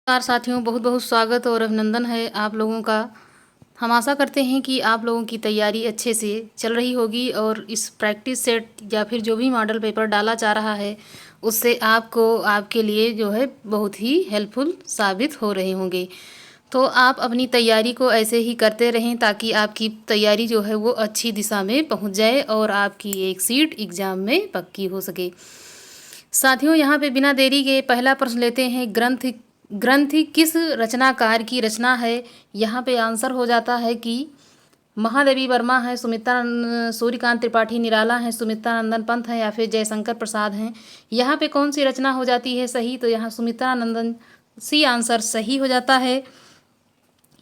नमस्कार साथियों, बहुत बहुत स्वागत और अभिनंदन है आप लोगों का। हम आशा करते हैं कि आप लोगों की तैयारी अच्छे से चल रही होगी और इस प्रैक्टिस सेट या फिर जो भी मॉडल पेपर डाला जा रहा है उससे आपको आपके लिए जो है बहुत ही हेल्पफुल साबित हो रहे होंगे। तो आप अपनी तैयारी को ऐसे ही करते रहें ताकि आपकी तैयारी जो है वो अच्छी दिशा में पहुंच जाए और आपकी एक सीट एग्ज़ाम में पक्की हो सके। साथियों, यहाँ पे बिना देरी के पहला प्रश्न लेते हैं। ग्रंथ किस रचनाकार की रचना है? यहाँ पे आंसर हो जाता है कि महादेवी वर्मा है, सूर्यकांत त्रिपाठी निराला है, सुमित्रा नंदन पंत है या फिर जयशंकर प्रसाद हैं। यहाँ पे कौन सी रचना हो जाती है सही? तो यहाँ सुमित्रा नंदन सी आंसर सही हो जाता है।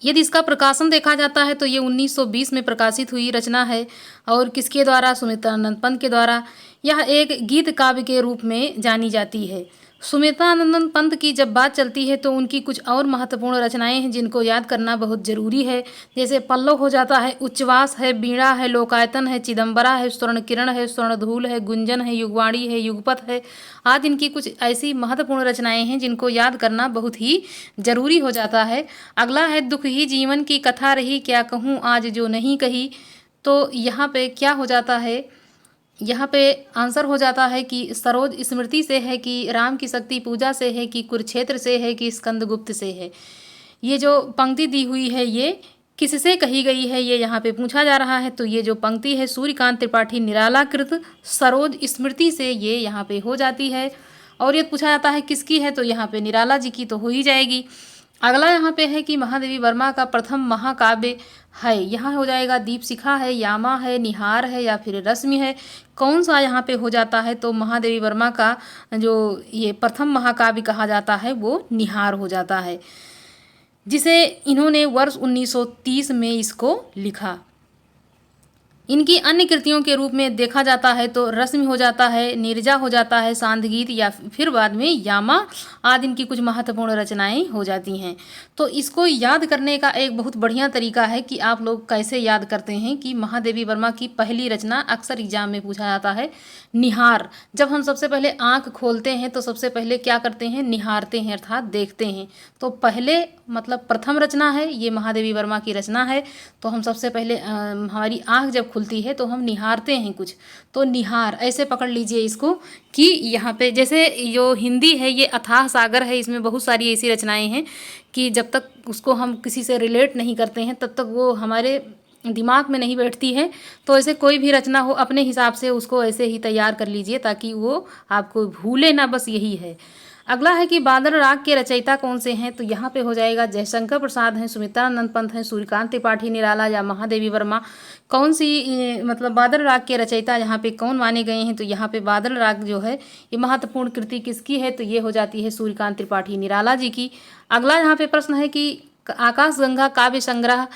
यदि इसका प्रकाशन देखा जाता है तो ये 1920 में प्रकाशित हुई रचना है और किसके द्वारा? सुमित्रानंद पंत के द्वारा। यह एक गीत काव्य के रूप में जानी जाती है। सुमित्रानंदन पंत की जब बात चलती है तो उनकी कुछ और महत्वपूर्ण रचनाएं हैं जिनको याद करना बहुत जरूरी है। जैसे पल्लव हो जाता है, उच्चवास है, बीणा है, लोकायतन है, चिदंबरा है, स्वर्ण किरण है, स्वर्णधूल है, गुंजन है, युगवाणी है, युगपथ है आदि इनकी कुछ ऐसी महत्वपूर्ण रचनाएं हैं जिनको याद करना बहुत ही जरूरी हो जाता है। अगला है दुख ही जीवन की कथा रही, क्या कहूँ आज जो नहीं कही। तो यहाँ पे क्या हो जाता है? यहाँ पे आंसर हो जाता है कि सरोज स्मृति से है, कि राम की शक्ति पूजा से है, कि कुरुक्षेत्र से है, कि स्कंदगुप्त से है। ये जो पंक्ति दी हुई है ये किससे कही गई है, ये यहाँ पे पूछा जा रहा है। तो ये जो पंक्ति है सूर्यकांत त्रिपाठी निराला कृत सरोज स्मृति से ये यहाँ पे हो जाती है। और ये पूछा जाता है किसकी है, तो यहाँ पे निराला जी की तो हो ही जाएगी। अगला यहाँ पे है कि महादेवी वर्मा का प्रथम महाकाव्य है। यहाँ हो जाएगा दीपशिखा है, यामा है, निहार है या फिर रश्मि है। कौन सा यहाँ पे हो जाता है? तो महादेवी वर्मा का जो ये प्रथम महाकाव्य कहा जाता है वो निहार हो जाता है, जिसे इन्होंने वर्ष 1930 में इसको लिखा। इनकी अन्य कृतियों के रूप में देखा जाता है तो रश्मि हो जाता है, नीरजा हो जाता है, सांधगीत या फिर बाद में यामा आदि इनकी कुछ महत्वपूर्ण रचनाएं हो जाती हैं। तो इसको याद करने का एक बहुत बढ़िया तरीका है कि आप लोग कैसे याद करते हैं कि महादेवी वर्मा की पहली रचना अक्सर एग्जाम में पूछा जाता है निहार। जब हम सबसे पहले आंख खोलते हैं तो सबसे पहले क्या करते हैं? निहारते हैं अर्थात देखते हैं। तो पहले मतलब प्रथम रचना है ये महादेवी वर्मा की रचना है। तो हम सबसे पहले हमारी आंख जब खुलती है तो हम निहारते हैं कुछ। तो निहार ऐसे पकड़ लीजिए इसको कि यहाँ पे जैसे जो हिंदी है ये अथाह सागर है, इसमें बहुत सारी ऐसी रचनाएं हैं कि जब तक उसको हम किसी से रिलेट नहीं करते हैं तब तक वो हमारे दिमाग में नहीं बैठती है। तो ऐसे कोई भी रचना हो अपने हिसाब से उसको ऐसे ही तैयार कर लीजिए ताकि वो आपको भूले ना, बस यही है। अगला है कि बादल राग के रचयिता कौन से हैं? तो यहाँ पे हो जाएगा जयशंकर प्रसाद हैं, सुमित्रानंद पंत हैं, सूर्यकांत त्रिपाठी निराला या महादेवी वर्मा। कौन सी मतलब बादल राग के रचयिता यहाँ पे कौन माने गए हैं? तो यहाँ पे बादल राग जो है ये महत्वपूर्ण कृति किसकी है? तो ये हो जाती है सूर्यकांत त्रिपाठी निराला जी की। अगला यहाँ पे प्रश्न है कि आकाश गंगा काव्य संग्रह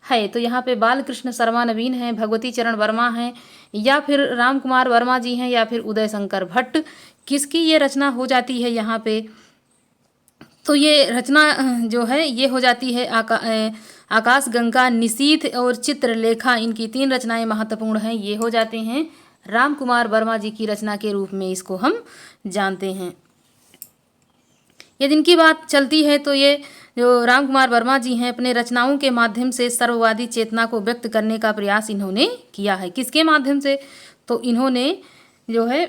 है। तो यहाँ पे बालकृष्ण शर्मा नवीन हैं, भगवती चरण वर्मा हैं या फिर राम कुमार वर्मा जी हैं या फिर उदय शंकर भट्ट। किसकी ये रचना हो जाती है यहाँ पे? तो ये रचना जो है ये हो जाती है आकाश गंगा, निशीथ और चित्रलेखा। इनकी 3 रचनाएं महत्वपूर्ण हैं। ये हो जाते हैं राम कुमार वर्मा जी की रचना के रूप में इसको हम जानते हैं। यदि इनकी बात चलती है तो ये जो राम कुमार वर्मा जी हैं अपने रचनाओं के माध्यम से सर्ववादी चेतना को व्यक्त करने का प्रयास इन्होंने किया है। किसके माध्यम से? तो इन्होंने जो है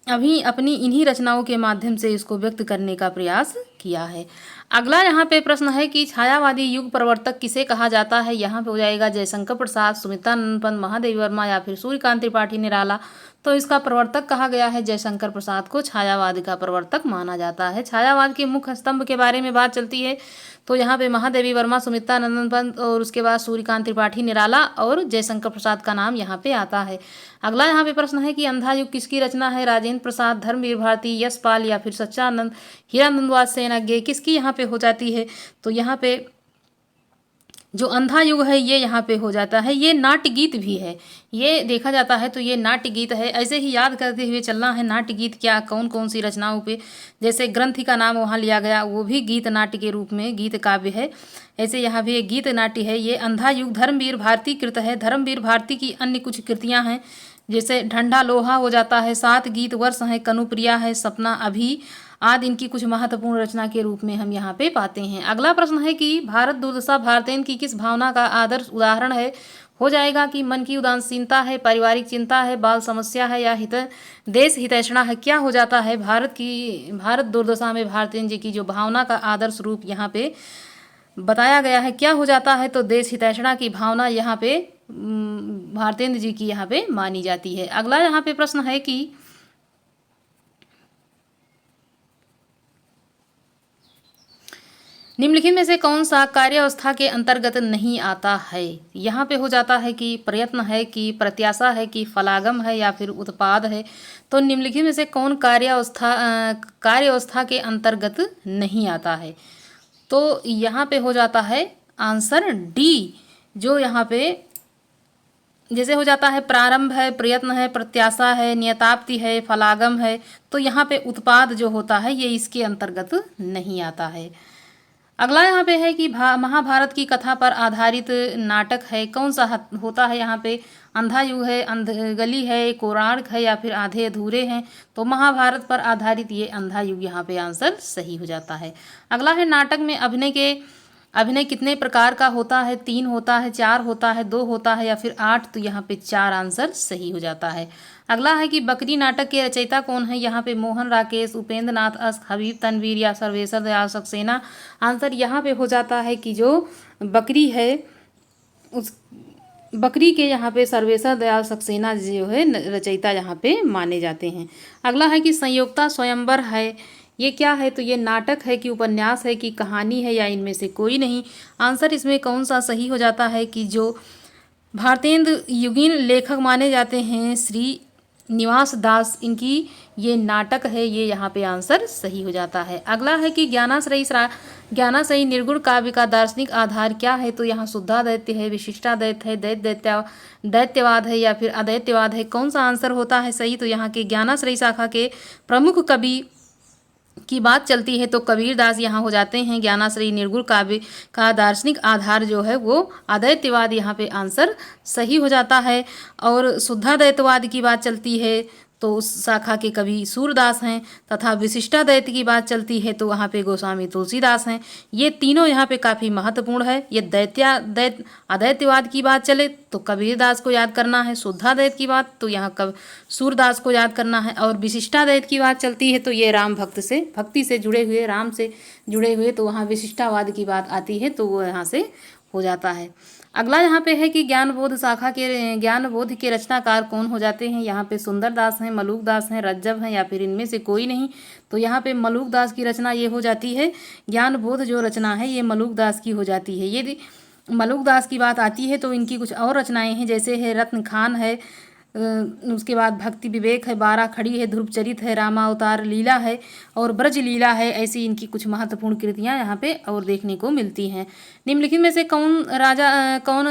अभी अपनी इन्हीं रचनाओं के माध्यम से इसको व्यक्त करने का प्रयास किया है। अगला यहाँ पे प्रश्न है कि छायावादी युग प्रवर्तक किसे कहा जाता है? यहाँ पे हो जाएगा जयशंकर प्रसाद, सुमित्रानंद पंत, महादेवी वर्मा या फिर सूर्यकांत त्रिपाठी निराला। तो इसका प्रवर्तक कहा गया है जयशंकर प्रसाद को छायावाद का प्रवर्तक माना जाता है। छायावाद के मुख्य स्तंभ के बारे में बात चलती है तो यहाँ पे महादेवी वर्मा, सुमित्रानंद पंत और उसके बाद सूर्यकांत त्रिपाठी निराला और जयशंकर प्रसाद का नाम यहाँ पे आता है। अगला यहाँ पे प्रश्न है कि अंधा युग किसकी रचना है? राजेंद्र प्रसाद, धर्मवीर भारती, यशपाल या फिर सच्चानंद, हीरानंदवाद सेनाज्ञ किसकी यहाँ पे हो जाती है? तो यहाँ पे जो अंधा युग है ये यहाँ पे हो जाता है। ये नाट्य गीत भी है, ये देखा जाता है तो ये नाट्य गीत है। ऐसे ही याद करते हुए चलना है नाट्य गीत क्या कौन कौन सी रचनाओं पे, जैसे ग्रंथि का नाम वहाँ लिया गया वो भी गीत नाट्य के रूप में गीत काव्य है। ऐसे यहाँ भी एक गीत नाट्य है। ये अंधा युग धर्मवीर भारती कृत है। धर्मवीर भारती की अन्य कुछ कृतियाँ हैं जैसे ढंढा लोहा हो जाता है, 7 गीत वर्ष है, कनुप्रिया है, सपना अभी आदि इनकी कुछ महत्वपूर्ण रचना के रूप में हम यहाँ पे पाते हैं। अगला प्रश्न है कि भारत दुर्दशा भारतेंद्र की किस भावना का आदर्श उदाहरण है। हो जाएगा कि मन की उदासीनता है, पारिवारिक चिंता है, बाल समस्या है या देश हितैषणा है। क्या हो जाता है, भारत दुर्दशा में भारतेंद्र जी की जो भावना का आदर्श रूप यहाँ पे बताया गया है, क्या हो जाता है, तो देश हितैषणा की भावना यहाँ पे भारतेंद्र जी की यहाँ पे मानी जाती है। अगला यहाँ पे प्रश्न है कि निम्नलिखित में से कौन सा कार्यावस्था के अंतर्गत नहीं आता है। यहाँ पे हो जाता है कि प्रयत्न है, कि प्रत्याशा है, कि फलागम है या फिर उत्पाद है। तो निम्नलिखित में से कौन कार्यावस्था के अंतर्गत नहीं आता है, तो यहाँ पे हो जाता है आंसर डी, जो यहाँ पे जैसे हो जाता है प्रारंभ है, प्रयत्न है, प्रत्याशा है, नियताप्ति है, फलागम है। तो यहाँ पे उत्पाद जो होता है ये इसके अंतर्गत नहीं आता है। अगला यहाँ पे है कि महाभारत की कथा पर आधारित नाटक है, कौन सा होता है। यहाँ पे अंधा युग है, अंधगली है, कोणार्क है या फिर आधे अधूरे हैं। तो महाभारत पर आधारित ये अंधा युग यहाँ पे आंसर सही हो जाता है। अगला है नाटक में अभिनय कितने प्रकार का होता है। 3 होता है, 4 होता है, 2 होता है या फिर 8। तो यहाँ पे 4 आंसर सही हो जाता है। अगला है कि बकरी नाटक के रचयिता कौन है। यहाँ पे मोहन राकेश, उपेंद्र नाथ अश्क, हबीब तनवीर या सर्वेश्वर दयाल सक्सेना। आंसर यहाँ पे हो जाता है कि जो बकरी है उस बकरी के यहाँ पे सर्वेश्वर दयाल सक्सेना जो है रचयिता यहाँ पे माने जाते हैं। अगला है कि संयोक्ता स्वयंवर है, ये क्या है, तो ये नाटक है कि उपन्यास है कि कहानी है या इनमें से कोई नहीं। आंसर इसमें कौन सा सही हो जाता है कि जो भारतेंद्र युगीन लेखक माने जाते हैं श्री निवास दास, इनकी ये नाटक है, ये यहाँ पे आंसर सही हो जाता है। अगला है कि ज्ञानाश्रयी निर्गुण काव्य का दार्शनिक आधार क्या है। तो यहाँ शुद्धाद्वैत है, विशिष्टाद्वैत है, दैत्यवाद है या फिर अद्वैतवाद है। कौन सा आंसर होता है सही, तो यहाँ के ज्ञानाश्रयी शाखा के प्रमुख कवि की बात चलती है तो कबीरदास यहाँ हो जाते हैं। ज्ञानाश्रयी निर्गुण काव्य का दार्शनिक आधार जो है वो अद्वैतवाद यहाँ पे आंसर सही हो जाता है। और शुद्धाद्वैतवाद की बात चलती है तो उस शाखा के कवि सूरदास हैं, तथा विशिष्टाद्वैत की बात चलती है तो वहाँ पे गोस्वामी तुलसीदास हैं। ये तीनों यहाँ पे काफ़ी महत्वपूर्ण है। ये अद्वैतवाद की बात चले तो कबीरदास को याद करना है, शुद्धाद्वैत की बात तो यहाँ सूरदास को याद करना है, और विशिष्टाद्वैत की बात चलती है तो ये भक्ति से जुड़े हुए, राम से जुड़े हुए, तो वहाँ विशिष्टावाद की बात आती है तो वो यहाँ से हो जाता है। अगला यहाँ पे है कि ज्ञानबोध के रचनाकार कौन हो जाते हैं। यहाँ पे सुंदरदास हैं, मलुकदास हैं, रज्जव हैं या फिर इनमें से कोई नहीं। तो यहाँ पे मलुकदास की रचना ये हो जाती है। ज्ञानबोध जो रचना है ये मलुकदास की हो जाती है। यदि मलुकदास की बात आती है तो इनकी कुछ और रचनाएं हैं, जैसे है रत्न खान है, उसके बाद भक्ति विवेक है, 12 खड़ी है, ध्रुव चरित है, रामावतार लीला है और ब्रज लीला है। ऐसी इनकी कुछ महत्वपूर्ण कृतियां यहाँ पे और देखने को मिलती हैं। निम्नलिखित में से कौन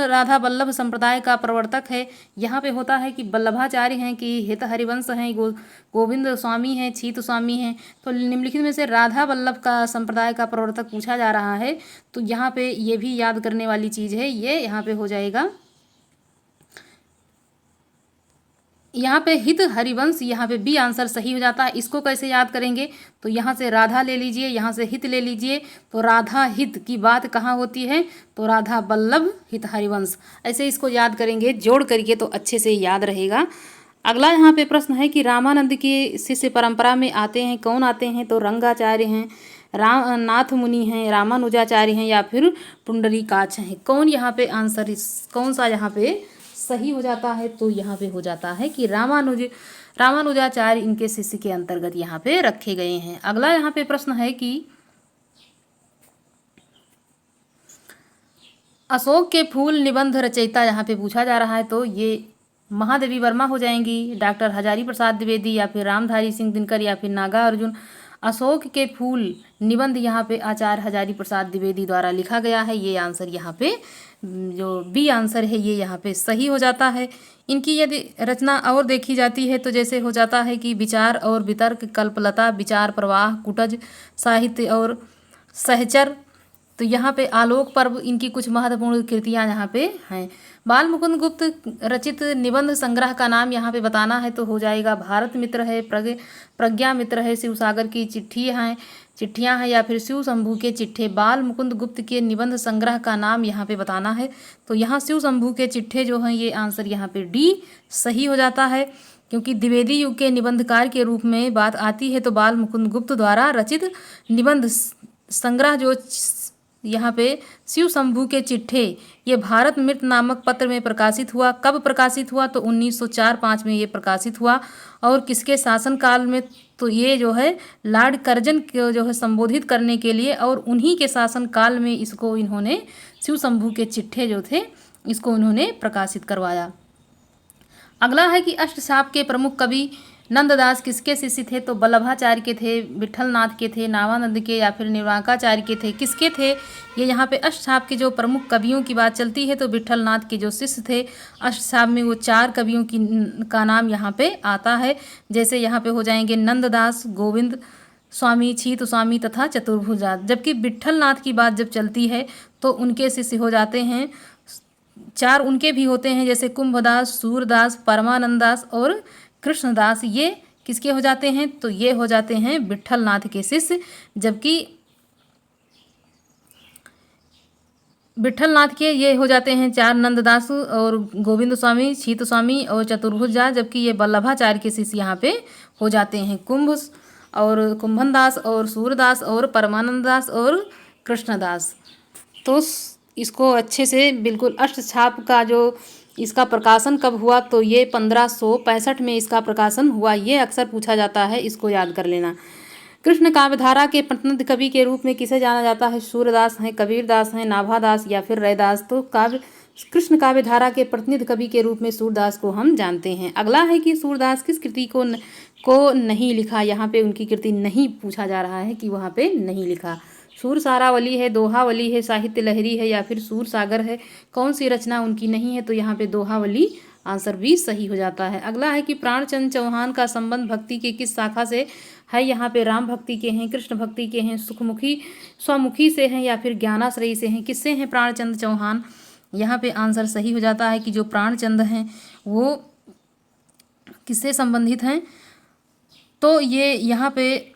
राधा वल्लभ संप्रदाय का प्रवर्तक है। यहाँ पे होता है कि वल्लभाचार्य हैं, कि हित हरिवंश हैं, गोविंद स्वामी हैं, छीत स्वामी हैं। तो निम्नलिखित में से राधा वल्लभ का संप्रदाय का प्रवर्तक पूछा जा रहा है तो यहाँ पे ये भी याद करने वाली चीज़ है। ये यहाँ पे हो जाएगा, यहाँ पे हित हरिवंश, यहाँ पे बी आंसर सही हो जाता है। इसको कैसे याद करेंगे, तो यहाँ से राधा ले लीजिए, यहाँ से हित ले लीजिए। तो राधा हित की बात कहाँ होती है, तो राधा वल्लभ हित हरिवंश, ऐसे इसको याद करेंगे जोड़ करके तो अच्छे से याद रहेगा। अगला यहाँ पे प्रश्न है कि रामानंद की शिष्य परंपरा में आते हैं, कौन आते हैं, तो रंगाचार्य हैं, नाथ मुनि हैं, रामानुजाचार्य हैं या फिर पुंडरीकाक्ष हैं। कौन यहाँ पे आंसर कौन सा यहाँ पे सही हो जाता है, तो यहाँ पे हो जाता है कि रामानुजाचार्य इनके शिष्य के अंतर्गत यहाँ पे रखे गए हैं। अगला यहाँ पे प्रश्न है कि अशोक के फूल निबंध रचयिता यहाँ पे पूछा जा रहा है, तो ये महादेवी वर्मा हो जाएंगी, डॉक्टर हजारी प्रसाद द्विवेदी या फिर रामधारी सिंह दिनकर या फिर नागा अर्जुन। अशोक के फूल निबंध यहाँ पे आचार्य हजारी प्रसाद द्विवेदी द्वारा लिखा गया है। ये आंसर यहाँ पे जो बी आंसर है ये यहाँ पे सही हो जाता है। इनकी यदि रचना और देखी जाती है तो जैसे हो जाता है कि विचार और वितर्क, कल्पलता, विचार प्रवाह, कुटज साहित्य और सहचर, तो यहाँ पे आलोक पर्व इनकी कुछ महत्वपूर्ण कृतियाँ यहाँ पे हैं। बाल मुकुंद गुप्त रचित निबंध संग्रह का नाम यहाँ पे बताना है तो हो जाएगा भारत मित्र है, प्रज्ञा मित्र है, शिवसागर की चिट्ठियाँ हैं या फिर शिव शंभू के चिट्ठे। बाल मुकुंद गुप्त के निबंध संग्रह का नाम यहाँ पे बताना है तो यहाँ शिव शंभू के चिट्ठे जो हैं, ये आंसर यहाँ पे डी सही हो जाता है, क्योंकि द्विवेदी युग के निबंधकार के रूप में बात आती है तो बाल मुकुंद गुप्त द्वारा रचित निबंध संग्रह जो यहाँ पे शिव शंभू के चिट्ठे, ये भारत मृत नामक पत्र में प्रकाशित हुआ। कब प्रकाशित हुआ? तो 1904-5 में ये प्रकाशित हुआ। और किसके शासनकाल में? तो ये जो है लॉर्ड कर्जन को जो है संबोधित करने के लिए, और उन्हीं के शासनकाल में इसको इन्होंने शिव शंभू के चिट्ठे जो थे इसको उन्होंने प्रकाशित करवाया। अगला है कि अष्टछाप के प्रमुख कवि नंददास किसके शिष्य थे? तो वल्लभाचार्य के थे, विठलनाथ के थे, नावानंद के या फिर निर्वाकाचार्य के थे। किसके थे ये? यहाँ पे अष्टछाप के जो प्रमुख कवियों की बात चलती है तो विठलनाथ के जो शिष्य थे अष्टछाप में, वो 4 कवियों का नाम यहाँ पे आता है। जैसे यहाँ पे हो जाएंगे नंददास, गोविंद स्वामी, छीत स्वामी तथा चतुर्भुजा। जबकि विठलनाथ की बात जब चलती है तो उनके शिष्य हो जाते हैं 4, उनके भी होते हैं, जैसे कुंभदास, सूरदास, परमानंदास और कृष्णदास। ये किसके हो जाते हैं? तो ये हो जाते हैं विठलनाथ के शिष्य। जबकि विठलनाथ के ये हो जाते हैं 4, नंददास और गोविंद स्वामी, छीत स्वामी और चतुर्भुजा। जबकि ये वल्लभाचार्य के शिष्य यहाँ पे हो जाते हैं कुंभनदास और सूरदास और परमानंददास और कृष्णदास। तो इसको अच्छे से बिल्कुल अष्टछाप का जो इसका प्रकाशन कब हुआ? तो ये 1565 में इसका प्रकाशन हुआ। ये अक्सर पूछा जाता है, इसको याद कर लेना। कृष्ण काव्यधारा के प्रतिनिधि कवि के रूप में किसे जाना जाता है? सूरदास हैं, कबीरदास हैं, नाभादास या फिर रैदास। तो कृष्ण काव्यधारा के प्रतिनिधि कवि के रूप में सूरदास को हम जानते हैं। अगला है कि सूरदास किस कृति को नहीं लिखा? यहाँ पे उनकी कृति नहीं पूछा जा रहा है कि वहाँ पे नहीं लिखा। सूर सारावली है, दोहावली है, साहित्य लहरी है या फिर सूर सागर है। कौन सी रचना उनकी नहीं है? तो यहाँ पे दोहावली आंसर भी सही हो जाता है। अगला है कि प्राणचंद चौहान का संबंध भक्ति के किस शाखा से है? यहाँ पे राम भक्ति के हैं, कृष्ण भक्ति के हैं, स्वमुखी से हैं या फिर ज्ञानाश्रयी से हैं। किससे हैं प्राणचंद चौहान? यहाँ पे आंसर सही हो जाता है कि जो प्राणचंद हैं वो किससे संबंधित हैं? तो ये यहाँ पे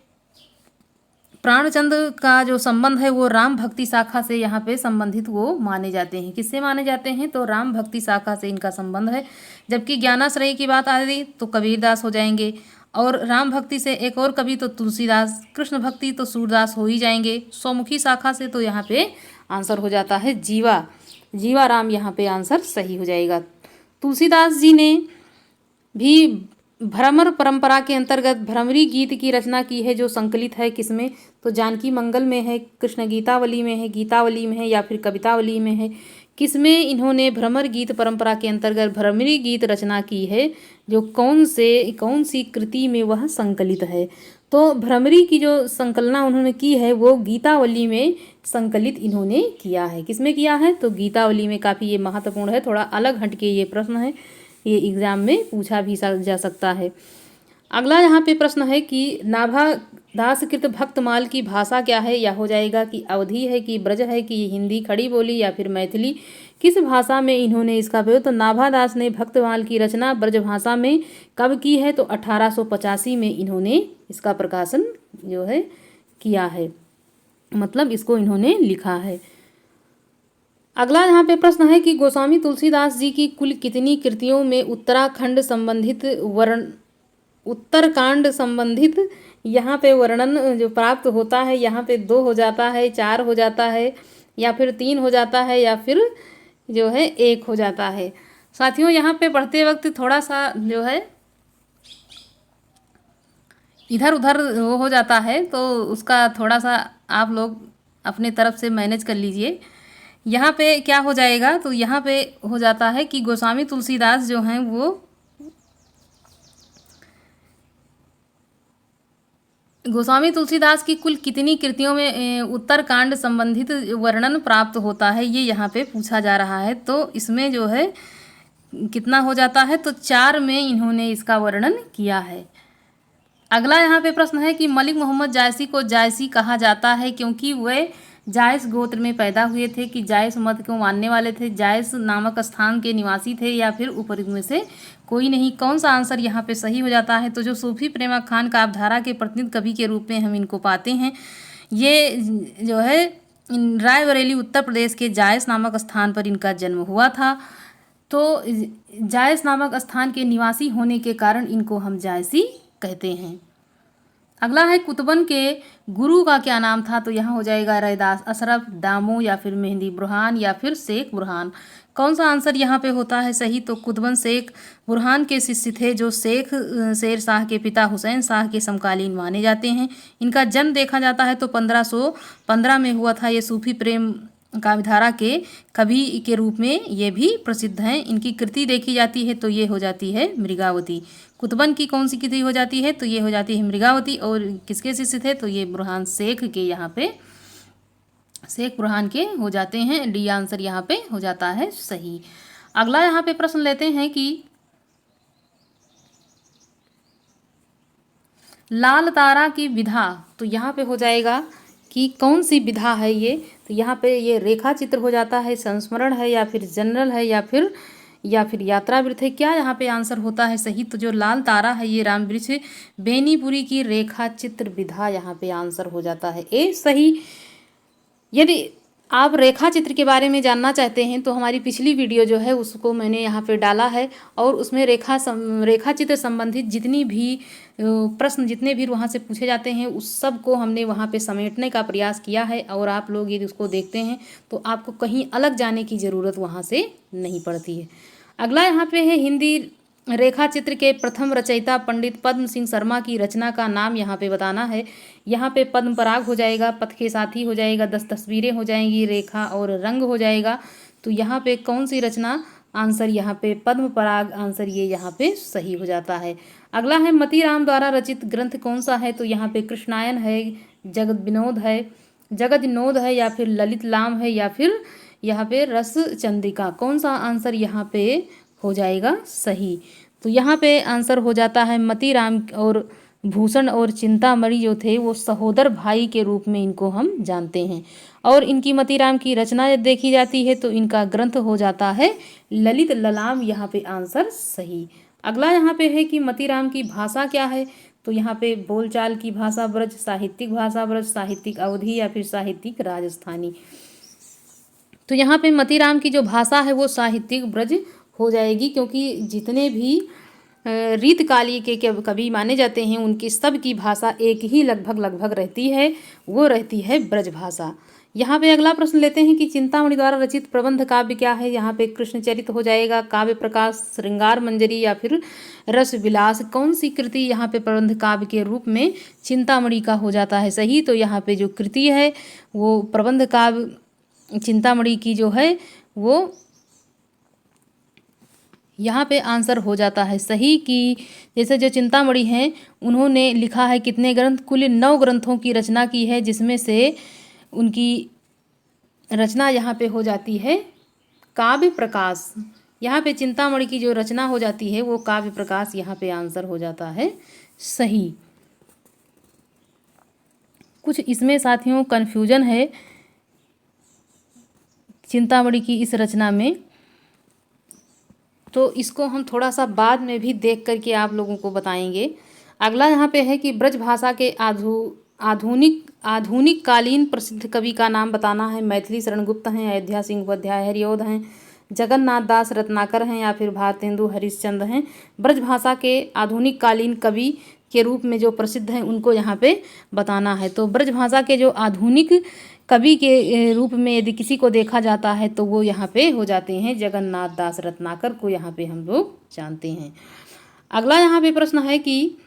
प्राणचंद का जो संबंध है वो राम भक्ति शाखा से यहाँ पे संबंधित वो माने जाते हैं। किससे माने जाते हैं? तो राम भक्ति शाखा से इनका संबंध है। जबकि ज्ञानाश्रयी की बात आ रही तो कबीरदास हो जाएंगे, और राम भक्ति से एक और कवि तो तुलसीदास, कृष्ण भक्ति तो सूरदास हो ही जाएंगे। स्वमुखी शाखा से तो यहाँ पे आंसर हो जाता है जीवा राम, यहाँ पे आंसर सही हो जाएगा। तुलसीदास जी ने भी भ्रमर परंपरा के अंतर्गत भ्रमरी गीत की रचना की है, जो संकलित है किसमें? तो जानकी मंगल में है, कृष्ण गीतावली में है, गीतावली में है या फिर कवितावली में है। किसमें इन्होंने भ्रमर गीत परंपरा के अंतर्गत भ्रमरी गीत रचना की है? जो कौन सी कृति में वह संकलित है? तो भ्रमरी की जो संकलना उन्होंने की है वो गीतावली में संकलित इन्होंने किया है। किसमें किया है? तो गीतावली में। काफ़ी ये महत्वपूर्ण है, थोड़ा अलग हटके ये प्रश्न है, ये एग्जाम में पूछा भी जा सकता है। अगला यहाँ पे प्रश्न है कि नाभादासकृत भक्तमाल की भाषा क्या है? या हो जाएगा कि अवधी है, कि ब्रज है, कि हिंदी खड़ी बोली या फिर मैथिली। किस भाषा में इन्होंने इसका प्रयोग? तो नाभादास ने भक्तमाल की रचना ब्रज भाषा में कब की है? तो 1885 में इन्होंने इसका प्रकाशन जो है किया है, मतलब इसको इन्होंने लिखा है। अगला यहाँ पे प्रश्न है कि गोस्वामी तुलसीदास जी की कुल कितनी कृतियों में उत्तराखंड उत्तरकांड संबंधित यहाँ पे वर्णन जो प्राप्त होता है? यहाँ पे 2 हो जाता है, 4 हो जाता है या फिर 3 हो जाता है या फिर जो है 1 हो जाता है। साथियों यहाँ पे पढ़ते वक्त थोड़ा सा जो है इधर उधर वो हो जाता है, तो उसका थोड़ा सा आप लोग अपने तरफ से मैनेज कर लीजिए। यहाँ पे क्या हो जाएगा? तो यहाँ पे हो जाता है कि गोस्वामी तुलसीदास जो हैं वो गोस्वामी तुलसीदास की कुल कितनी कृतियों में उत्तरकांड संबंधित वर्णन प्राप्त होता है, ये यहाँ पे पूछा जा रहा है। तो इसमें जो है कितना हो जाता है? तो 4 में इन्होंने इसका वर्णन किया है। अगला यहाँ पे प्रश्न है कि मलिक मोहम्मद जायसी को जायसी कहा जाता है क्योंकि वे जायस गोत्र में पैदा हुए थे, कि जायस मत को मानने वाले थे, जायस नामक स्थान के निवासी थे, या फिर ऊपर में से कोई नहीं। कौन सा आंसर यहाँ पे सही हो जाता है? तो जो सूफी प्रेमा खान काव्यधारा के प्रतिनिधि कवि के रूप में हम इनको पाते हैं, ये जो है रायबरेली उत्तर प्रदेश के जायस नामक स्थान पर इनका जन्म हुआ था। तो जायस नामक स्थान के निवासी होने के कारण इनको हम जायसी कहते हैं। अगला है कुतुबन के गुरु का क्या नाम था? तो यहाँ हो जाएगा रैदास अशरफ, दामो, या फिर मेहंदी बुरहान, या फिर शेख बुरहान। कौन सा आंसर यहाँ पे होता है सही? तो कुतुबन शेख बुरहान के शिष्य थे, जो शेख शेर शाह के पिता हुसैन शाह के समकालीन माने जाते हैं। इनका जन्म देखा जाता है तो 1515 में हुआ था। ये सूफी प्रेम काव्यधारा के कवि के रूप में ये भी प्रसिद्ध हैं। इनकी कृति देखी जाती है तो ये हो जाती है मृगावती। कुतुबन की कौन सी कृति हो जाती है? तो ये हो जाती है मृगावती। और किसके शिष्य थे? तो ये बुरहान शेख के, यहाँ पे शेख बुरहान के हो जाते हैं। डी आंसर यहाँ पे हो जाता है सही। अगला यहाँ पे प्रश्न लेते हैं कि लाल तारा की विधा, तो यहाँ पे हो जाएगा कि कौन सी विधा है ये? तो यहाँ पे ये रेखा चित्र हो जाता है, संस्मरण है, या फिर जनरल है, या फिर यात्रा वृत्त है। क्या यहाँ पे आंसर होता है सही? तो जो लाल तारा है ये रामवृक्ष बेनीपुरी की रेखा चित्र विधा यहाँ पे आंसर हो जाता है ए सही। यदि आप रेखा चित्र के बारे में जानना चाहते हैं तो हमारी पिछली वीडियो जो है उसको मैंने यहाँ पे डाला है, और उसमें रेखा चित्र संबंधित जितनी भी प्रश्न जितने भी वहाँ से पूछे जाते हैं उस सब को हमने वहाँ पे समेटने का प्रयास किया है। और आप लोग यदि उसको देखते हैं तो आपको कहीं अलग जाने की ज़रूरत वहाँ से नहीं पड़ती है। अगला यहाँ पे है हिंदी रेखा चित्र के प्रथम रचयिता पंडित पद्म सिंह शर्मा की रचना का नाम यहाँ पे बताना है। यहाँ पे पद्म पराग हो जाएगा, पथ के साथी हो जाएगा, 10 तस्वीरें हो जाएंगी, रेखा और रंग हो जाएगा। तो यहाँ पे कौन सी रचना? आंसर यहाँ पे पद्म पराग आंसर ये यहाँ पे सही हो जाता है। अगला है मतीराम द्वारा रचित ग्रंथ कौन सा है? तो यहाँ पे कृष्णायन है, जगत विनोद है, या फिर ललित लाम है, या फिर यहाँ पे रस चंद्रिका। कौन सा आंसर यहाँ पे हो जाएगा सही? तो यहाँ पे आंसर हो जाता है मतीराम। और भूषण और चिंतामणि जो थे वो सहोदर भाई के रूप में इनको हम जानते हैं। और इनकी मतीराम की रचना देखी जाती है तो इनका ग्रंथ हो जाता है ललित ललाम। यहाँ पे आंसर सही। अगला यहाँ पे है कि मतीराम की भाषा क्या है? तो यहाँ पे बोलचाल की भाषा ब्रज, साहित्यिक भाषा ब्रज, साहित्यिक अवधी, या फिर साहित्यिक राजस्थानी। तो यहाँ पे मतीराम की जो भाषा है वो साहित्यिक ब्रज हो जाएगी, क्योंकि जितने भी रीतकाली के कवि माने जाते हैं उनकी सब की भाषा एक ही लगभग रहती है, वो रहती है ब्रज भाषा। यहाँ पे अगला प्रश्न लेते हैं कि चिंतामणि द्वारा रचित प्रबंध काव्य क्या है? यहाँ पे कृष्णचरित हो जाएगा, काव्य प्रकाश, श्रृंगार मंजरी, या फिर रस विलास। कौन सी कृति यहाँ पे प्रबंध काव्य के रूप में चिंतामणि का हो जाता है सही? तो यहाँ पे जो कृति है वो प्रबंध काव्य चिंतामणि की जो है वो यहाँ पे आंसर हो जाता है सही। कि जैसे जो चिंतामणि हैं उन्होंने लिखा है कितने ग्रंथ? कुल 9 ग्रंथों की रचना की है, जिसमें से उनकी रचना यहाँ पे हो जाती है काव्य प्रकाश। यहाँ पे चिंतामणि की जो रचना हो जाती है वो काव्य प्रकाश यहाँ पे आंसर हो जाता है सही। कुछ इसमें साथियों कन्फ्यूजन है चिंतामणि की इस रचना में, तो इसको हम थोड़ा सा बाद में भी देख करके आप लोगों को बताएंगे। अगला यहाँ पे है कि ब्रज भाषा के आधुनिक कालीन प्रसिद्ध कवि का नाम बताना है। मैथिली शरण गुप्त हैं, अयोध्या सिंह उपाध्याय हरिऔध हैं, जगन्नाथ दास रत्नाकर हैं, या फिर भारतेंदु हरिश्चंद्र हैं। ब्रज भाषा के आधुनिक कालीन कवि के रूप में जो प्रसिद्ध हैं उनको यहाँ पे बताना है। तो ब्रज भाषा के जो आधुनिक कवि के रूप में यदि किसी को देखा जाता है तो वो यहाँ पे हो जाते हैं जगन्नाथ दास रत्नाकर को यहाँ पे हम लोग जानते हैं। अगला यहाँ पे प्रश्न है कि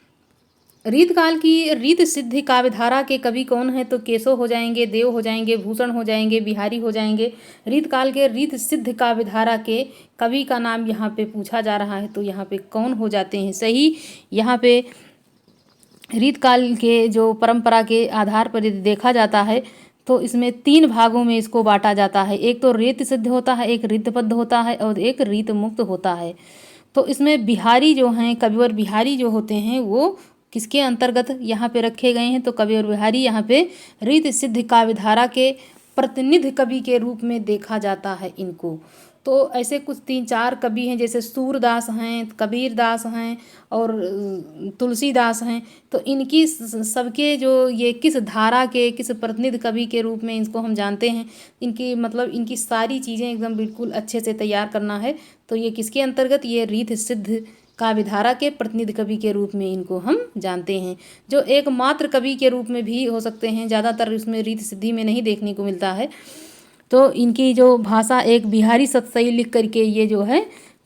रीतकाल की रीत सिद्धि काव्यधारा के कवि कौन है? तो केशव हो जाएंगे, देव हो जाएंगे, भूषण हो जाएंगे, बिहारी हो जाएंगे। रीतकाल के रीत सिद्ध काव्यधारा के कवि का नाम यहाँ पे पूछा जा रहा है, तो यहाँ पे कौन हो जाते हैं सही? यहाँ पे रीतकाल के जो परंपरा के आधार पर यदि देखा जाता है तो इसमें 3 भागों में इसको बांटा जाता है। एक तो रीत सिद्ध होता है, एक रीतबद्ध होता है, और एक रीत मुक्त होता है। तो इसमें बिहारी जो हैं, कविवर बिहारी जो होते हैं वो किसके अंतर्गत यहाँ पे रखे गए हैं? तो कविवर बिहारी यहाँ पे रीत सिद्ध काव्यधारा के प्रतिनिधि कवि के रूप में देखा जाता है इनको। तो ऐसे कुछ 3-4 कवि हैं, जैसे सूरदास हैं, कबीरदास हैं और तुलसीदास हैं। तो इनकी सबके जो ये किस धारा के, किस प्रतिनिधि कवि के रूप में इनको हम जानते हैं। इनकी मतलब इनकी सारी चीज़ें एकदम बिल्कुल अच्छे से तैयार करना है। तो ये किसके अंतर्गत, ये रीत सिद्ध काव्य धारा के प्रतिनिधि कवि के रूप में इनको हम जानते हैं, जो एकमात्र कवि के रूप में भी हो सकते हैं। ज़्यादातर इसमें रीत सिद्धि में नहीं देखने को मिलता है। तो इनकी जो भाषा एक बिहारी सतसई लिख करके ये जो है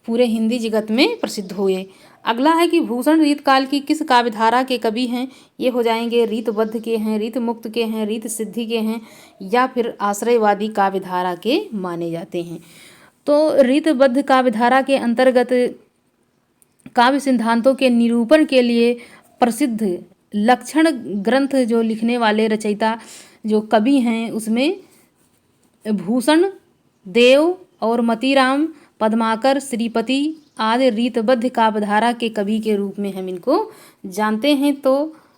पूरे हिंदी जगत में प्रसिद्ध हुए। अगला है कि भूषण रीत काल की किस काव्यधारा के कवि हैं। ये हो जाएंगे रीतबद्ध के हैं, रीत मुक्त के हैं, रीत सिद्धि के हैं या फिर आश्रयवादी काव्यधारा के माने जाते हैं। तो रीतबद्ध काव्यधारा के अंतर्गत काव्य सिद्धांतों के निरूपण के लिए प्रसिद्ध लक्षण ग्रंथ जो लिखने वाले रचयिता जो कवि हैं उसमें भूषण देव और मतीराम, पद्माकर, श्रीपति आदि रीतबद्ध काव्यधारा के कवि के रूप में हम इनको जानते हैं। तो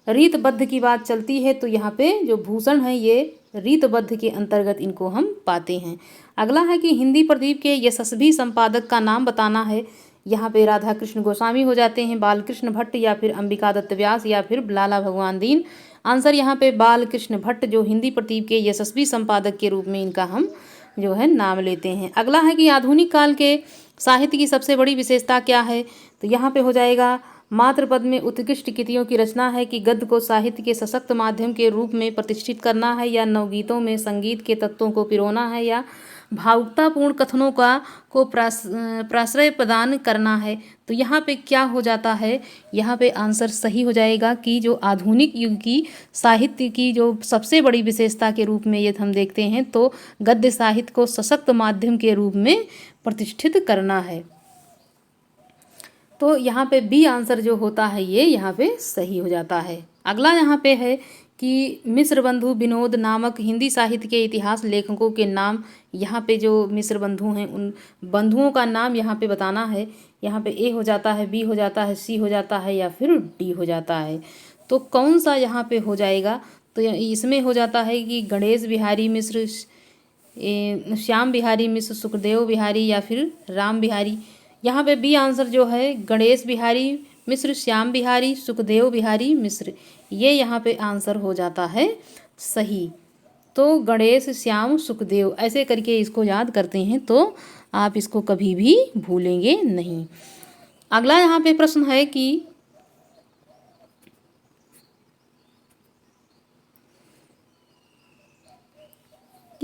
रीतबद्ध की बात चलती है तो यहाँ पे जो भूषण है ये रीतबद्ध के अंतर्गत इनको हम पाते हैं। अगला है कि हिंदी प्रदीप के यशस्वी संपादक का नाम बताना है। यहाँ पे राधा कृष्ण गोस्वामी हो जाते हैं, बालकृष्ण भट्ट या फिर अंबिका दत्त व्यास या फिर लाला भगवान दीन। आंसर यहाँ पे बालकृष्ण भट्ट जो हिंदी प्रदीप के यशस्वी संपादक के रूप में इनका हम जो है नाम लेते हैं। अगला है कि आधुनिक काल के साहित्य की सबसे बड़ी विशेषता क्या है। तो यहाँ पे हो जाएगा मात्र पद में उत्कृष्ट कृतियों की रचना है कि गद्य को साहित्य के सशक्त माध्यम के रूप में प्रतिष्ठित करना है या नवगीतों में संगीत के तत्वों को पिरोना है या भावुकतापूर्ण कथनों को प्राश्रय प्रदान करना है। तो यहाँ पे क्या हो जाता है, यहाँ पे आंसर सही हो जाएगा कि जो आधुनिक युग की साहित्य की जो सबसे बड़ी विशेषता के रूप में ये हम देखते हैं तो गद्य साहित्य को सशक्त माध्यम के रूप में प्रतिष्ठित करना है। तो यहाँ पे बी आंसर जो होता है ये यहाँ पे सही हो जाता है। अगला यहाँ पे है कि मिश्र बंधु विनोद नामक हिंदी साहित्य के इतिहास लेखकों के नाम। यहाँ पे जो मिश्र बंधु हैं उन बंधुओं का नाम यहाँ पे बताना है। यहाँ पे ए हो जाता है, बी हो जाता है, सी हो जाता है या फिर डी हो जाता है। तो कौन सा यहाँ पे हो जाएगा, तो इसमें हो जाता है कि गणेश बिहारी मिश्र, श्याम बिहारी मिश्र, सुखदेव बिहारी या फिर राम बिहारी। यहाँ पे बी आंसर जो है गणेश बिहारी मिश्र, श्याम बिहारी, सुखदेव बिहारी मिश्र, ये यहाँ पे आंसर हो जाता है सही। तो गणेश, श्याम, सुखदेव ऐसे करके इसको याद करते हैं तो आप इसको कभी भी भूलेंगे नहीं। अगला यहाँ पे प्रश्न है कि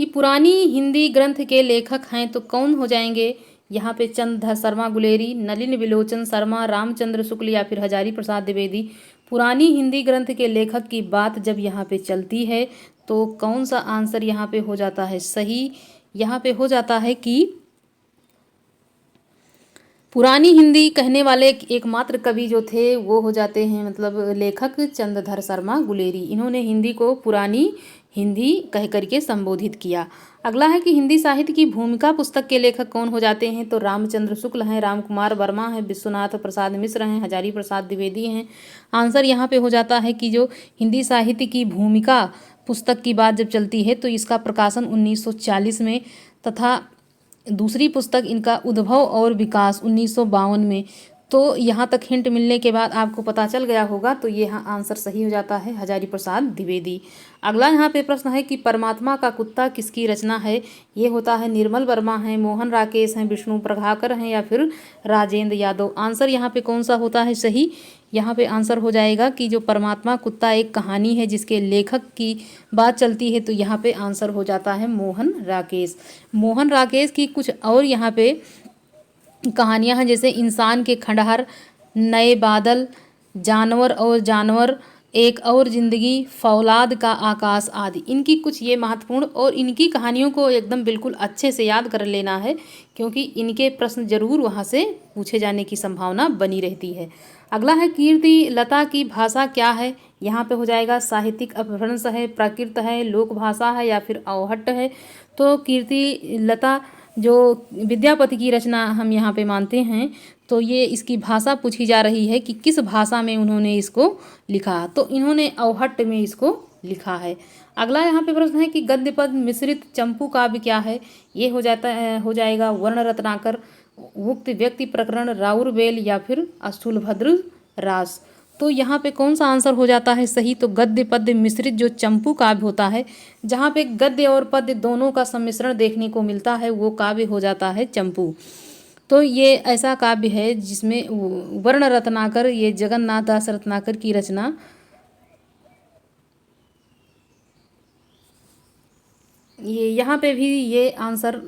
पुरानी हिंदी ग्रंथ के लेखक हैं तो कौन हो जाएंगे। यहाँ पे चंद्रधर शर्मा गुलेरी, नलिन विलोचन शर्मा, रामचंद्र शुक्ल या फिर हजारी प्रसाद द्विवेदी। पुरानी हिंदी ग्रंथ के लेखक की बात जब यहाँ पे चलती है तो कौन सा आंसर यहाँ पे हो जाता है सही। यहाँ पे हो जाता है कि पुरानी हिंदी कहने वाले एकमात्र कवि जो थे वो हो जाते हैं मतलब लेखक चंद्रधर शर्मा गुलेरी। इन्होंने हिंदी को पुरानी हिंदी कह करके संबोधित किया। अगला है कि हिंदी साहित्य की भूमिका पुस्तक के लेखक कौन हो जाते हैं। तो रामचंद्र शुक्ल हैं, राम कुमार वर्मा हैं, विश्वनाथ प्रसाद मिश्र हैं, हजारी प्रसाद द्विवेदी हैं। आंसर यहाँ पे हो जाता है कि जो हिंदी साहित्य की भूमिका पुस्तक की बात जब चलती है तो इसका प्रकाशन 1940 में तथा दूसरी पुस्तक इनका उद्भव और विकास 1952 में। तो यहाँ तक हिंट मिलने के बाद आपको पता चल गया होगा तो ये यहाँ आंसर सही हो जाता है हजारी प्रसाद द्विवेदी। अगला यहाँ पे प्रश्न है कि परमात्मा का कुत्ता किसकी रचना है। ये होता है निर्मल वर्मा हैं, मोहन राकेश हैं, विष्णु प्रभाकर हैं या फिर राजेंद्र यादव। आंसर यहाँ पे कौन सा होता है सही। यहाँ पे आंसर हो जाएगा कि जो परमात्मा कुत्ता एक कहानी है जिसके लेखक की बात चलती है तो यहाँ पे आंसर हो जाता है मोहन राकेश। मोहन राकेश की कुछ और यहाँ पे कहानियाँ हैं जैसे इंसान के खंडहर, नए बादल, जानवर और जानवर, एक और ज़िंदगी, फौलाद का आकाश आदि। इनकी कुछ ये महत्वपूर्ण और इनकी कहानियों को एकदम बिल्कुल अच्छे से याद कर लेना है क्योंकि इनके प्रश्न जरूर वहाँ से पूछे जाने की संभावना बनी रहती है। अगला है कीर्ति लता की भाषा क्या है। यहाँ पे हो जाएगा साहित्यिक अपभ्रंश है, प्राकृत है, लोक भाषा है या फिर अवहट्ट है। तो कीर्ति लता जो विद्यापति की रचना हम यहाँ पे मानते हैं तो ये इसकी भाषा पूछी जा रही है कि किस भाषा में उन्होंने इसको लिखा। तो इन्होंने अवहट्ट में इसको लिखा है। अगला यहाँ पे प्रश्न है कि गद्य पद मिश्रित चंपू काव्य क्या है। ये हो जाएगा वर्ण रत्नाकर, उक्त व्यक्ति प्रकरण, राउर बेल या फिर स्थूलभद्र रास। तो यहाँ पे कौन सा आंसर हो जाता है सही, तो गद्य पद्य मिश्रित जो चंपू काव्य होता है, जहाँ पे गद्य और पद्य दोनों का सम्मिश्रण देखने को मिलता है, वो काव्य हो जाता है चंपू। तो ये ऐसा काव्य है जिसमें वर्ण रत्नाकर, ये जगन्नाथ दास रत्नाकर की रचना, ये यहाँ पे भी ये आंसर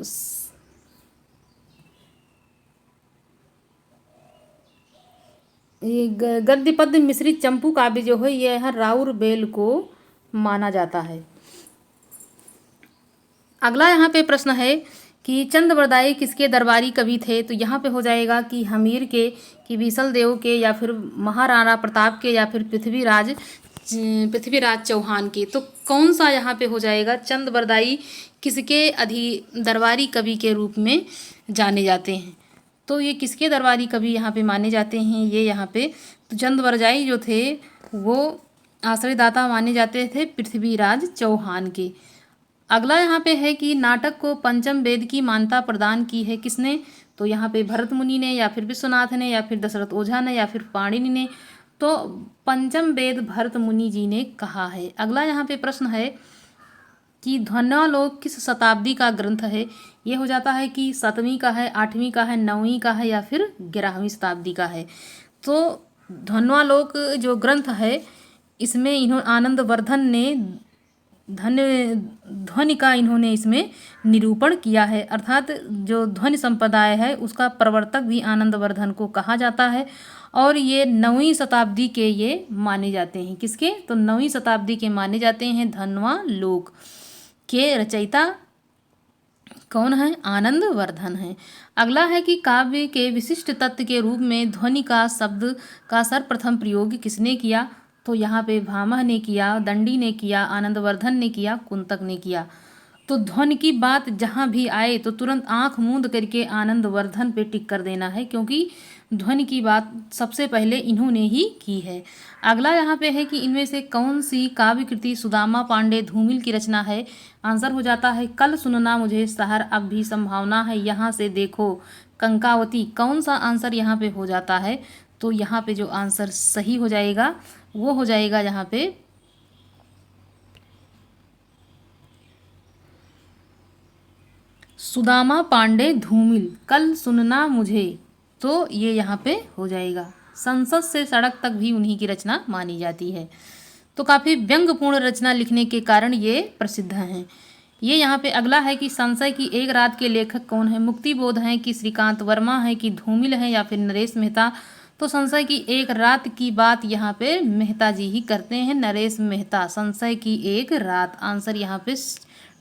ये गद्य पद्य मिश्रित चंपू काव्य जो है, ये यहाँ राउर बेल को माना जाता है। अगला यहाँ पे प्रश्न है कि चंद्रवरदाई किसके दरबारी कवि थे। तो यहाँ पे हो जाएगा कि हमीर के, कि बीसल देव के, या फिर महाराणा प्रताप के, या फिर पृथ्वीराज चौहान के। तो कौन सा यहाँ पे हो जाएगा, चंद्रवरदाई किसके दरबारी कवि के रूप में जाने जाते हैं। तो ये किसके दरबारी कवि यहाँ पे माने जाते हैं, ये यहाँ पे तो चंद्रवरदाई जो थे वो आश्रयदाता माने जाते थे पृथ्वीराज चौहान के। अगला यहाँ पे है कि नाटक को पंचम वेद की मान्यता प्रदान की है किसने। तो यहाँ पे भरत मुनि ने, या फिर विश्वनाथ ने, या फिर दशरथ ओझा ने, या फिर पाणिनि ने। तो पंचम वेद भरत मुनि जी ने कहा है। अगला यहाँ पे प्रश्न है कि ध्वन्यालोक किस शताब्दी का ग्रंथ है। ये हो जाता है कि 7वीं का है, 8वीं का है, 9वीं का है, या फिर 11वीं शताब्दी का है। तो ध्वन्यालोक जो ग्रंथ है, इसमें आनंदवर्धन ने ध्वनि का इन्होंने इसमें निरूपण किया है, अर्थात जो ध्वनि संप्रदाय है उसका प्रवर्तक भी आनंदवर्धन को कहा जाता है। और ये 9वीं शताब्दी के ये माने जाते हैं, किसके, तो 9वीं शताब्दी के माने जाते हैं। ध्वन्यालोक के रचयिता कौन है, आनंदवर्धन है। अगला है कि काव्य के विशिष्ट तत्व के रूप में ध्वनि का शब्द का सर्वप्रथम प्रयोग किसने किया। तो यहाँ पे भामह ने किया, दंडी ने किया, आनंदवर्धन ने किया, कुंतक ने किया। तो ध्वनि की बात जहाँ भी आए तो तुरंत आंख मूंद करके आनंदवर्धन पे टिक कर देना है, क्योंकि ध्वनि की बात सबसे पहले इन्होंने ही की है। अगला यहाँ पे है कि इनमें से कौन सी काव्य कृति सुदामा पांडे धूमिल की रचना है। आंसर हो जाता है कल सुनना मुझे सहर अब भी संभावना है, यहाँ से देखो कंकावती। कौन सा आंसर यहाँ पे हो जाता है, तो यहाँ पे जो आंसर सही हो जाएगा वो हो जाएगा यहाँ पे सुदामा पांडे धूमिल, कल सुनना मुझे। तो ये यहाँ पे हो जाएगा। संसद से सड़क तक भी उन्हीं की रचना मानी जाती है। तो काफ़ी व्यंग्यपूर्ण रचना लिखने के कारण ये प्रसिद्ध हैं। ये यहाँ पे अगला है कि संशय की एक रात के लेखक कौन है। मुक्तिबोध हैं कि श्रीकांत वर्मा है कि धूमिल है या फिर नरेश मेहता। तो संशय की एक रात की बात यहाँ पे मेहता जी ही करते हैं, नरेश मेहता। संशय की एक रात, आंसर यहाँ पे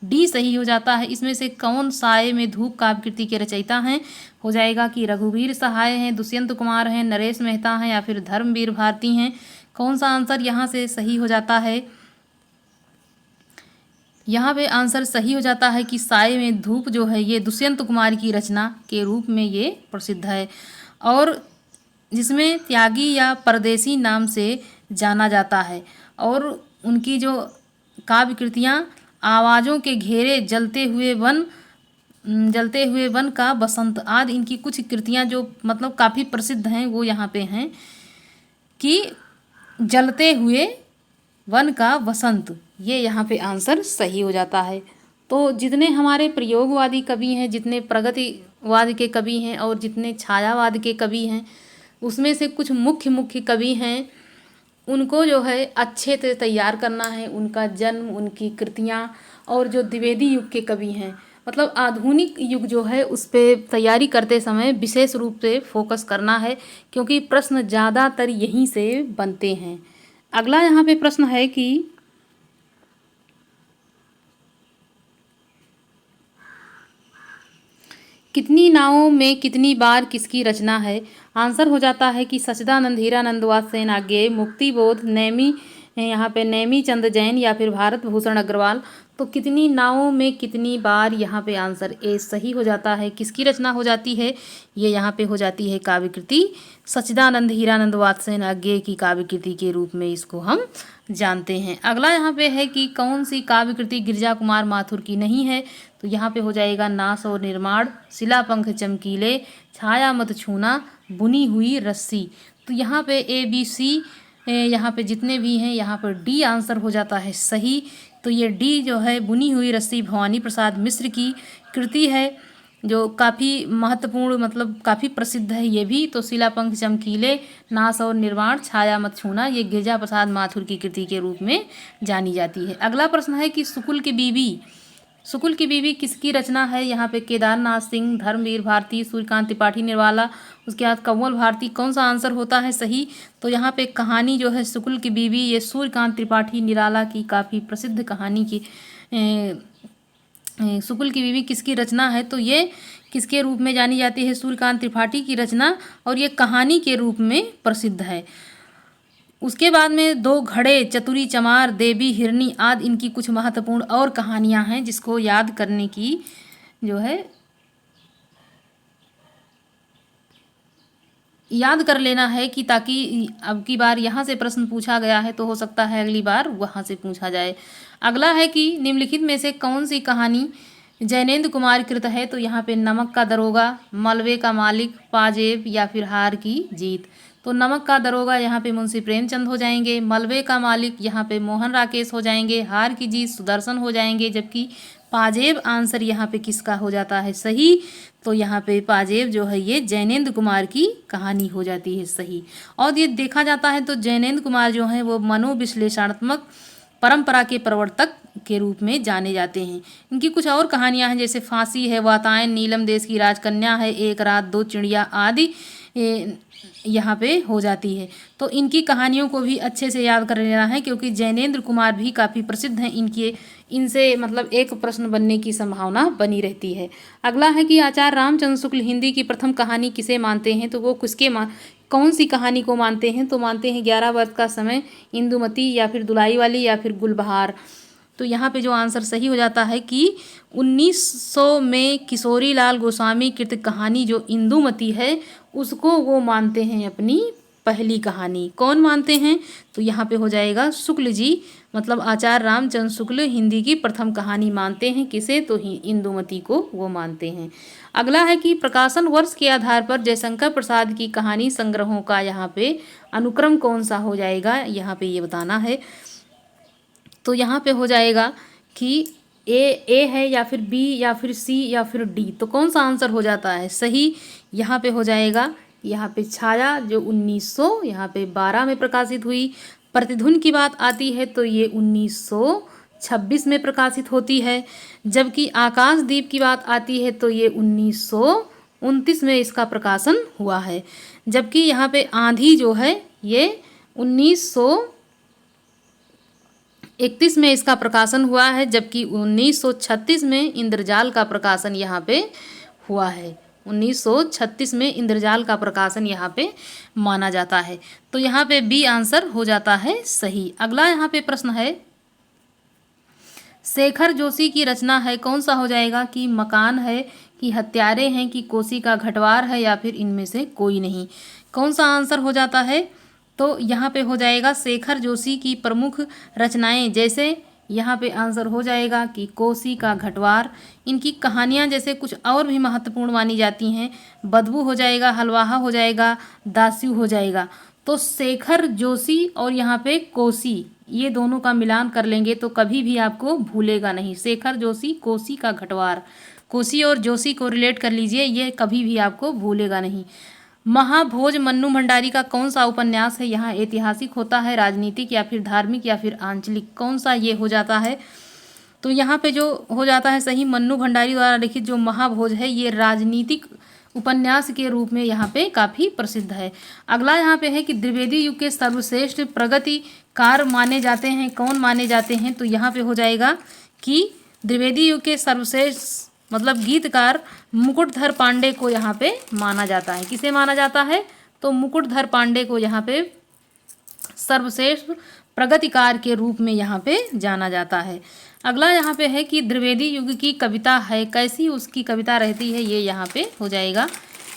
डी सही हो जाता है। इसमें से कौन साये में धूप काव्य कृति के रचयिता हैं, हो जाएगा कि रघुवीर सहाय हैं, दुष्यंत कुमार हैं, नरेश मेहता हैं, या फिर धर्मवीर भारती हैं। कौन सा आंसर यहाँ से सही हो जाता है, यहाँ पे आंसर सही हो जाता है कि साये में धूप जो है ये दुष्यंत कुमार की रचना के रूप में ये प्रसिद्ध है, और जिसमें त्यागी या परदेसी नाम से जाना जाता है। और उनकी जो काव्य कृतियाँ आवाज़ों के घेरे, जलते हुए वन का बसंत आदि, इनकी कुछ कृतियाँ जो मतलब काफ़ी प्रसिद्ध हैं वो यहाँ पे हैं कि जलते हुए वन का बसंत, ये यहाँ पे आंसर सही हो जाता है। तो जितने हमारे प्रयोगवादी कवि हैं, जितने प्रगतिवाद के कवि हैं, और जितने छायावाद के कवि हैं, उसमें से कुछ मुख्य कवि हैं, उनको जो है अच्छे से तैयार करना है, उनका जन्म, उनकी कृतियाँ। और जो द्विवेदी युग के कवि हैं, मतलब आधुनिक युग जो है उस पर तैयारी करते समय विशेष रूप से फोकस करना है, क्योंकि प्रश्न ज़्यादातर यहीं से बनते हैं। अगला यहाँ पे प्रश्न है कि कितनी नावों में कितनी बार किसकी रचना है। आंसर हो जाता है कि सच्चिदानंद हीरानंद वात्स्ययन आज्ञेय, मुक्तिबोध, यहाँ पे नैमी चंद जैन या फिर भारत भूषण अग्रवाल। तो कितनी नावों में कितनी बार, यहाँ पे आंसर ए सही हो जाता है। किसकी रचना हो जाती है, ये यहाँ पे हो जाती है काव्य कृति सच्चिदानंद हीरानंद वात्स्यायन की काव्य कृति के रूप में इसको हम जानते हैं। अगला यहाँ पे है कि कौन सी काव्य कृति गिरिजा कुमार माथुर की नहीं है। तो यहाँ पे हो जाएगा नाश और निर्माण, शिला पंख चमकीले, छाया मत छूना, बुनी हुई रस्सी। तो यहाँ पे ए बी सी यहाँ पे जितने भी हैं, यहाँ पर डी आंसर हो जाता है सही। तो ये डी जो है बुनी हुई रस्सी भवानी प्रसाद मिश्र की कृति है, जो काफ़ी महत्वपूर्ण, मतलब काफ़ी प्रसिद्ध है ये भी। तो शिला पंख चमकीले, नाश और निर्वाण, छाया मत छूना, ये गिरिजा प्रसाद माथुर की कृति के रूप में जानी जाती है। अगला प्रश्न है कि शुकुल की बीवी किसकी रचना है। यहाँ पे केदारनाथ सिंह, धर्मवीर भारती, सूर्यकांत त्रिपाठी निराला, उसके बाद कंवल भारती। कौन सा आंसर होता है सही। तो यहाँ पे कहानी जो है शुकुल की बीवी, ये सूर्यकांत त्रिपाठी निराला की काफ़ी प्रसिद्ध कहानी की शुकुल की बीवी किसकी रचना है। तो ये किसके रूप में जानी जाती है, सूर्यकांत त्रिपाठी की रचना, और ये कहानी के रूप में प्रसिद्ध है। उसके बाद में दो घड़े, चतुरी चमार, देवी हिरनी आदि इनकी कुछ महत्वपूर्ण और कहानियां हैं जिसको याद करने की जो है याद कर लेना है कि ताकि अब की बार यहाँ से प्रश्न पूछा गया है तो हो सकता है अगली बार वहाँ से पूछा जाए। अगला है कि निम्नलिखित में से कौन सी कहानी जैनेन्द्र कुमार कृत है। तो यहाँ पे नमक का दरोगा, मलबे का मालिक, पाजेब या फिर हार की जीत। तो नमक का दरोगा यहाँ पे मुंशी प्रेमचंद हो जाएंगे, मलबे का मालिक यहाँ पे मोहन राकेश हो जाएंगे, हार की जीत सुदर्शन हो जाएंगे, जबकि पाजेब आंसर यहाँ पे किसका हो जाता है सही। तो यहाँ पे पाजेब जो है ये जैनेन्द्र कुमार की कहानी हो जाती है सही। और ये देखा जाता है तो जैनेन्द्र कुमार जो है वो मनोविश्लेषणात्मक परंपरा के प्रवर्तक के रूप में जाने जाते हैं। इनकी कुछ और कहानियां हैं जैसे फांसी है, वातायन, नीलम देश की राजकन्या है, एक रात दो चिड़िया आदि यहाँ पे हो जाती है। तो इनकी कहानियों को भी अच्छे से याद कर लेना है क्योंकि जैनेन्द्र कुमार भी काफ़ी प्रसिद्ध हैं। इनसे मतलब एक प्रश्न बनने की संभावना बनी रहती है। अगला है कि आचार्य रामचंद्र शुक्ल हिंदी की प्रथम कहानी किसे मानते हैं। तो वो कौन सी कहानी को मानते हैं। तो मानते हैं 11 वर्ष का समय, इंदुमती या फिर दुलाई वाली या फिर गुलबहार। तो यहाँ पे जो आंसर सही हो जाता है कि 1900 में किशोरी लाल गोस्वामी कृत कहानी जो इंदुमती है उसको वो मानते हैं अपनी पहली कहानी। कौन मानते हैं। तो यहाँ पे हो जाएगा शुक्ल जी, मतलब आचार्य रामचंद्र शुक्ल हिंदी की प्रथम कहानी मानते हैं किसे। तो इंदुमती को वो मानते हैं। अगला है कि प्रकाशन वर्ष के आधार पर जयशंकर प्रसाद की कहानी संग्रहों का यहाँ पे अनुक्रम कौन सा हो जाएगा, यहाँ पे ये बताना है। तो यहाँ पे हो जाएगा कि ए है या फिर बी या फिर सी या फिर डी। तो कौन सा आंसर हो जाता है सही। यहाँ पे हो जाएगा यहाँ पे छाया जो 1900 यहाँ पे 12 में प्रकाशित हुई। प्रतिध्वनि की बात आती है तो ये 1926 में प्रकाशित होती है। जबकि आकाशदीप की बात आती है तो ये 1929 में इसका प्रकाशन हुआ है। जबकि यहाँ पे आंधी जो है ये 1931 में इसका प्रकाशन हुआ है। जबकि 1936 में इंद्रजाल का प्रकाशन यहाँ पे हुआ है। 1936 में इंद्रजाल का प्रकाशन यहाँ पे माना जाता है। तो यहाँ पे बी आंसर हो जाता है सही। अगला यहाँ पे प्रश्न है शेखर जोशी की रचना है। कौन सा हो जाएगा कि मकान है कि हत्यारे हैं कि कोसी का घटवार है या फिर इनमें से कोई नहीं। कौन सा आंसर हो जाता है। तो यहाँ पे हो जाएगा शेखर जोशी की प्रमुख रचनाएं, जैसे यहाँ पे आंसर हो जाएगा कि कोसी का घटवार। इनकी कहानियाँ जैसे कुछ और भी महत्वपूर्ण मानी जाती हैं। बदबू हो जाएगा, हलवाहा हो जाएगा, दास्यू हो जाएगा। तो शेखर जोशी और यहाँ पे कोसी, ये दोनों का मिलान कर लेंगे तो कभी भी आपको भूलेगा नहीं। शेखर जोशी, कोसी का घटवार, कोसी और जोशी को रिलेट कर लीजिए, ये कभी भी आपको भूलेगा नहीं। महाभोज मन्नू भंडारी का कौन सा उपन्यास है। यहाँ ऐतिहासिक होता है, राजनीतिक या फिर धार्मिक या फिर आंचलिक, कौन सा ये हो जाता है। तो यहाँ पे जो हो जाता है सही, मन्नू भंडारी द्वारा लिखित जो महाभोज है ये राजनीतिक उपन्यास के रूप में यहाँ पे काफ़ी प्रसिद्ध है। अगला यहाँ पे है कि द्विवेदी युग के सर्वश्रेष्ठ प्रगतिकार माने जाते हैं। कौन माने जाते हैं। तो यहाँ पे हो जाएगा कि द्विवेदी युग के सर्वश्रेष्ठ मतलब गीतकार मुकुटधर पांडे को यहाँ पे माना जाता है। किसे माना जाता है। तो मुकुटधर पांडे को यहाँ पे सर्वश्रेष्ठ प्रगतिकार के रूप में यहाँ पे जाना जाता है। अगला यहाँ पे है कि द्विवेदी युग की कविता है, कैसी उसकी कविता रहती है, ये यहाँ पे हो जाएगा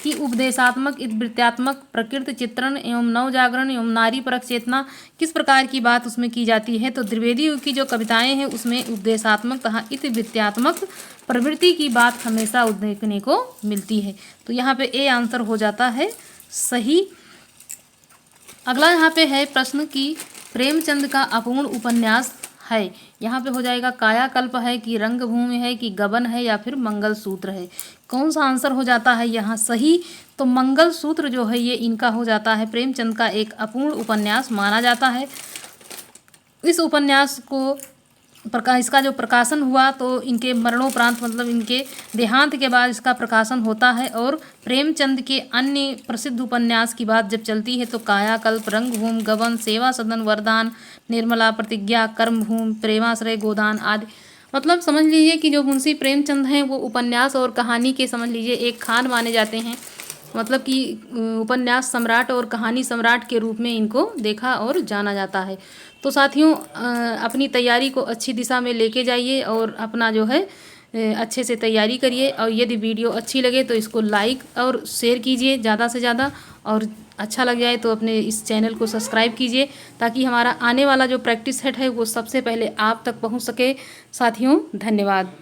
कि उपदेशात्मक, इतिवृत्तात्मक, प्रकृति चित्रण एवं नवजागरण एवं नारी परक चेतना, किस प्रकार की बात उसमें की जाती है। तो द्विवेदी युग की जो कविताएं हैं उसमें उपदेशात्मक तथा इतिवृत्तात्मक प्रवृत्ति की बात हमेशा देखने को मिलती है। तो यहाँ पे ए आंसर हो जाता है सही। अगला यहाँ पे है प्रश्न कि प्रेमचंद का अपूर्ण उपन्यास है, यहाँ पे हो जाएगा कायाकल्प है कि रंगभूमि है कि गबन है या फिर मंगलसूत्र है। कौन सा आंसर हो जाता है यहाँ सही। तो मंगलसूत्र जो है ये इनका हो जाता है, प्रेमचंद का एक अपूर्ण उपन्यास माना जाता है। इस उपन्यास को इसका जो प्रकाशन हुआ तो इनके मरणोपरांत, मतलब इनके देहांत के बाद इसका प्रकाशन होता है। और प्रेमचंद के अन्य प्रसिद्ध उपन्यास की बात जब चलती है तो कायाकल्प, रंगभूमि, गबन, सेवा सदन, वरदान, निर्मला, प्रतिज्ञा, कर्मभूमि, प्रेमाश्रय, गोदान आदि, मतलब समझ लीजिए कि जो मुंशी प्रेमचंद हैं वो उपन्यास और कहानी के समझ लीजिए एक खान माने जाते हैं। मतलब कि उपन्यास सम्राट और कहानी सम्राट के रूप में इनको देखा और जाना जाता है। तो साथियों अपनी तैयारी को अच्छी दिशा में लेके जाइए और अपना जो है अच्छे से तैयारी करिए। और यदि वीडियो अच्छी लगे तो इसको लाइक और शेयर कीजिए ज़्यादा से ज़्यादा, और अच्छा लग जाए तो अपने इस चैनल को सब्सक्राइब कीजिए ताकि हमारा आने वाला जो प्रैक्टिस सेट है वो सबसे पहले आप तक पहुंच सके। साथियों धन्यवाद।